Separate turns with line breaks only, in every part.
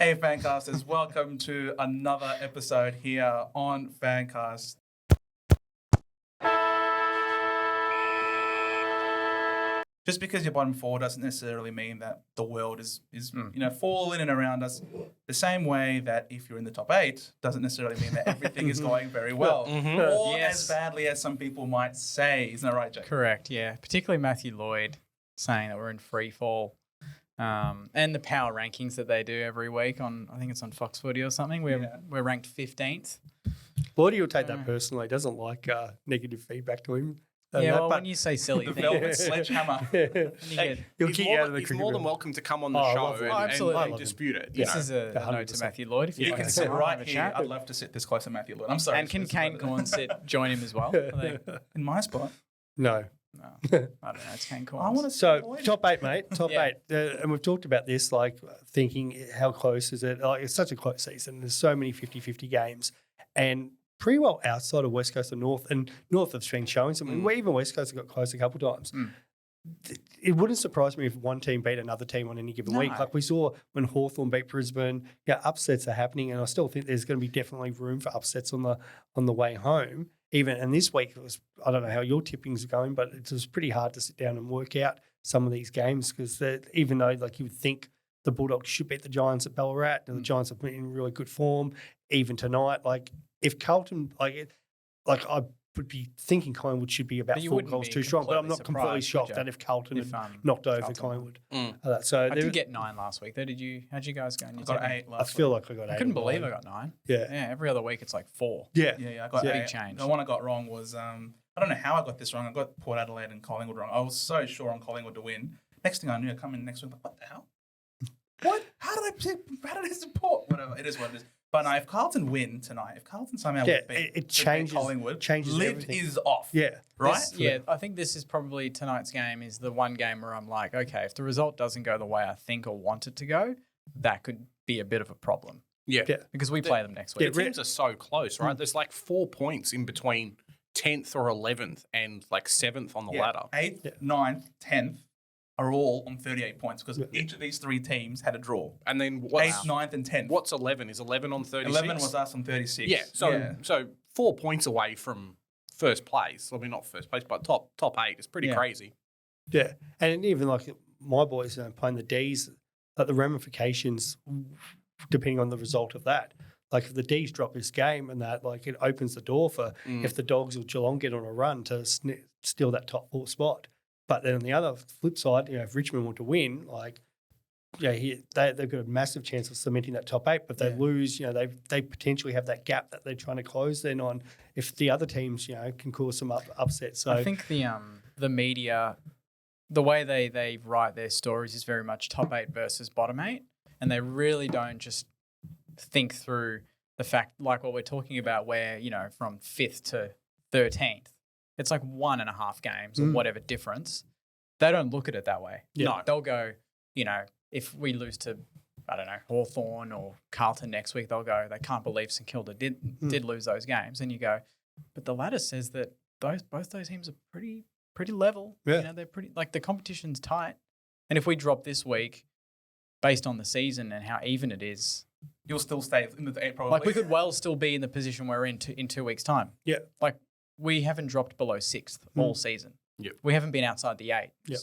Hey, FanCasters, welcome to another episode here on FanCast. Just because you're bottom four doesn't necessarily mean that the world is falling in around us. The same way that if you're in the top 8 doesn't necessarily mean that everything is going very well. Or as badly as some people might say. Isn't that right, Jake?
Correct, yeah. Particularly Matthew Lloyd saying that we're in free fall. And the power rankings that they do every week on, I think it's on Fox Footy or something. We're ranked 15th.
Lloydie will take that personally. He doesn't like negative feedback to him.
When you say silly
the
things.
velvet sledgehammer.
He's more than welcome to come on the show and dispute it.
This is a note to Matthew Lloyd. If
you can sit right here. I'd love to sit this close to Matthew Lloyd. I'm sorry.
And can Kane Corn join him as well?
In my spot?
No.
I don't know. It's Kane Corn.
I want to
So top 8, mate. Top 8. And we've talked about this, like thinking how close is it? Like, it's such a close season. There's so many 50-50 games. And pretty well outside of West Coast and North have been showing something. Even West Coast have got close a couple of times. It wouldn't surprise me if one team beat another team on any given week. Like we saw when Hawthorn beat Brisbane. Yeah, upsets are happening, and I still think there's going to be definitely room for upsets on the way home. And this week it was, I don't know how your tippings are going, but it was pretty hard to sit down and work out some of these games because even though like you would think the Bulldogs should beat the Giants at Ballarat, and the Giants have been in really good form even tonight. Like if Carlton, I would be thinking Collingwood should be about 4 goals too strong, but I'm not completely shocked that if Carlton had knocked over Collingwood. So
I did get 9 last week. How'd you guys go?
I got 8 last week.
I feel like I got 8.
I couldn't believe I got 9.
Yeah.
Every other week it's like 4.
Yeah. I got 8.
Big change.
The one I got wrong was, I don't know how I got this wrong. I got PortAdelaide and Collingwood wrong. I was so sure on Collingwood to win. Next thing I knew, I come in next week, like, what the hell? What? How did I support? Whatever. It is what it is. But no, if Carlton win tonight, if Carlton somehow
it changes
Collingwood,
changes
lid
everything.
is off.
Yeah.
Right?
I think this is probably tonight's game is the one game where I'm like, okay, if the result doesn't go the way I think or want it to go, that could be a bit of a problem.
Yeah.
Because we play them next week.
The teams are so close, right? There's like 4 points in between 10th or 11th and like 7th on the ladder.
8th, 9th, 10th are all on 38 points because each of these 3 teams had a draw.
And then
8th, 9th, and 10th.
What's 11? Is 11 on 36?
11 was us on 36.
Yeah. So 4 points away from first place. I mean, not first place, but top 8 is pretty crazy.
Yeah. And even like my boys playing the Ds, like the ramifications, depending on the result of that. Like if the Ds drop this game and that, like it opens the door for if the Dogs or Geelong get on a run to steal that top 4 spot. But then on the other flip side, if Richmond want to win, they've got a massive chance of cementing that top 8. But if they lose, they potentially have that gap that they're trying to close. Then on if the other teams, can cause some upsets. So
I think the media, the way they write their stories is very much top 8 versus bottom 8, and they really don't just think through the fact like what we're talking about, where from 5th to 13th. It's like 1.5 games or whatever difference. They don't look at it that way.
Yeah.
No, they'll go, if we lose to, I don't know, Hawthorn or Carlton next week, they'll go, they can't believe St Kilda did lose those games. And you go, but the ladder says that both those teams are pretty level.
Yeah.
They're pretty, like the competition's tight. And if we drop this week, based on the season and how even it is,
you'll still stay in the 8 probably.
Like we could well still be in the position we're in 2 weeks' time.
Yeah.
Like, we haven't dropped below 6th all season.
Yep.
We haven't been outside the 8.
Yep.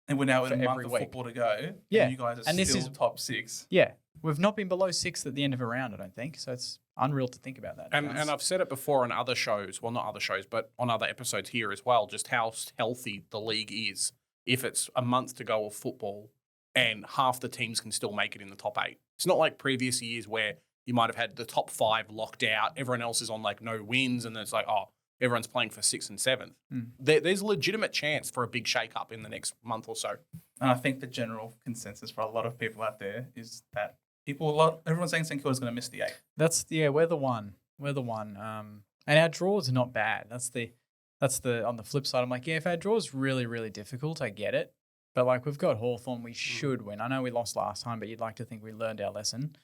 And we're now in a month of
week.
football to go.
Yeah.
And you guys are still top 6.
Yeah. We've not been below 6th at the end of a round, I don't think. So it's unreal to think about that.
And I've said it before on other shows, well, not other shows, but on other episodes here as well, just how healthy the league is if it's a month to go of football and half the teams can still make it in the top 8. It's not like previous years where you might have had the top 5 locked out, everyone else is on like no wins, and then it's like, everyone's playing for 6th and 7th. There's a legitimate chance for a big shake-up in the next month or so.
And I think the general consensus for a lot of people out there is that everyone's saying St Kilda's going to miss the 8.
We're the one. And our draws are not bad. That's the on the flip side. I'm like, if our draw's really, really difficult, I get it. But like we've got Hawthorn, we should win. I know we lost last time, but you'd like to think we learned our lesson.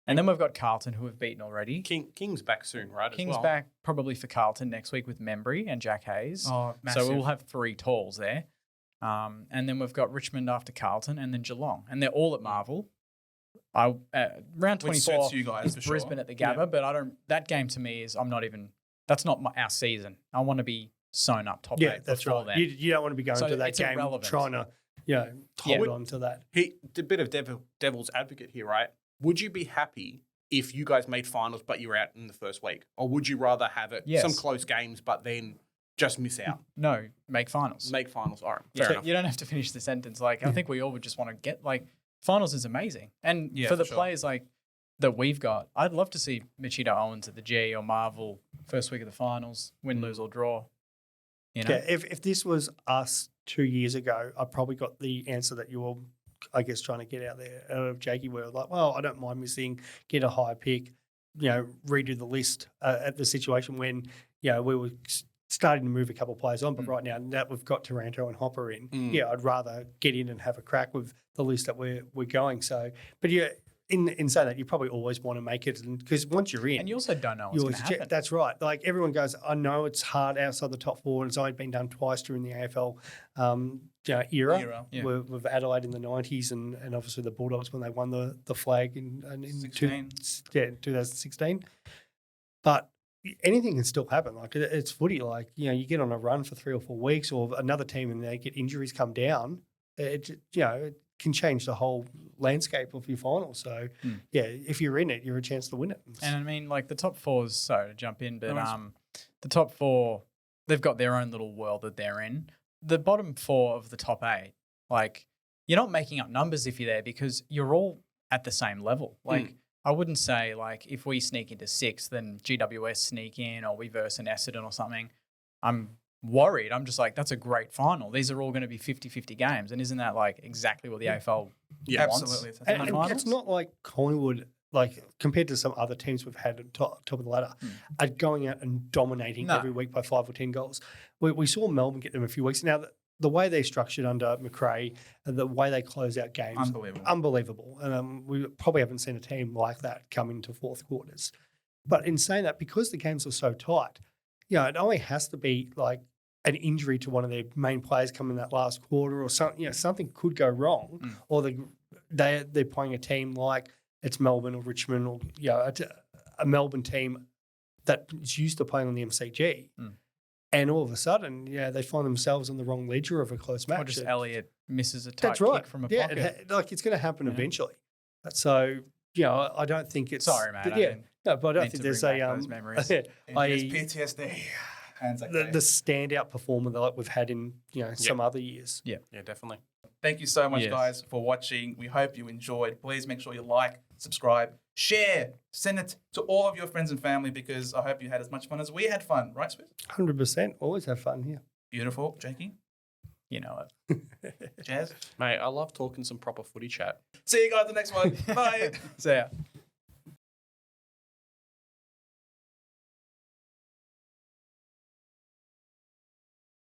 And then we've got Carlton, who have beaten already.
King's back soon, right?
King's
as well.
back probably for Carlton next week with Membry and Jack Hayes.
Oh, massive.
So we'll have 3 talls there. And then we've got Richmond after Carlton and then Geelong. And they're all at Marvel. Round
Which
24
suits you guys
is
for sure.
Brisbane at the Gabba, but I don't. That game to me is that's not our season. I want to be sewn up top 8
that's
before
right.
then.
You don't want to be going
So
to that
it's
game
irrelevant.
trying to, hold on to that.
A bit of devil's advocate here, right? Would you be happy if you guys made finals but you were out in the first week? Or would you rather have it
Yes.
some close games but then just miss out?
No, make finals.
Make finals. All right.
Yeah,
Fair enough.
you don't have to finish the sentence. Like I think we all would just want to get finals is amazing, and
Yeah,
for the
for sure.
players that we've got, I'd love to see Machito Owens at the G or Marvel first week of the finals, win, lose or draw. You know,
Yeah, if this was us 2 years ago, I probably got the answer that you were, I guess, trying to get out of Jakey, where like, well, I don't mind missing, get a higher pick, redo the list at the situation when, we were starting to move a couple of players on, but right now that we've got Taranto and Hopper in, I'd rather get in and have a crack with the list that we're going. So, but in saying that, you probably always want to make it, because once you're in,
and you also don't know what's going to happen.
that's right. Like everyone goes, I know it's hard outside the top 4, and it's only been done twice during the AFL era.
Yeah.
With Adelaide in the 90s and obviously the Bulldogs when they won the flag in 2016. But anything can still happen. Like it's footy. Like you get on a run for 3 or 4 weeks, or another team and they get injuries come down. It can change the whole landscape of your final. So if you're in it, you're a chance to win it.
And I mean, the top 4's sorry to jump in, but the top 4, they've got their own little world that they're in. The bottom 4 of the top 8, you're not making up numbers if you're there because you're all at the same level. I wouldn't say if we sneak into 6th, then GWS sneak in or we verse an Essendon or something. I'm worried. I'm just that's a great final. These are all going to be 50-50 games. And isn't that exactly what the AFL wants?
Absolutely.
in the
And
finals?
it's not like Collingwood, compared to some other teams we've had at top of the ladder, are going out and dominating every week by 5 or 10 goals. We saw Melbourne get them a few weeks. Now, the way they're structured under McRae and the way they close out games, unbelievable. And we probably haven't seen a team like that come into fourth quarters. But in saying that, because the games are so tight, it only has to be an injury to one of their main players come in that last quarter, or something. Something could go wrong, or they're playing a team like it's Melbourne or Richmond, or a Melbourne team that is used to playing on the MCG. And all of a sudden, they find themselves on the wrong ledger of a close match.
Or just Elliott misses a tight
That's right.
kick from a pocket.
It's going to happen eventually. So, I don't think it's...
Sorry, mate.
But I don't think there's
those memories.
PTSD.
the standout performer that we've had in some other years.
Yeah, definitely.
Thank you so much,
Yes.
guys, for watching. We hope you enjoyed. Please make sure you like, subscribe, share, send it to all of your friends and family, because I hope you had as much fun as we had fun. Right, Smith?
100%. Always have fun here.
Beautiful. Jakey?
You know it.
Jazz?
Mate, I love talking some proper footy chat.
See you guys in the next one. Bye.
So, yeah.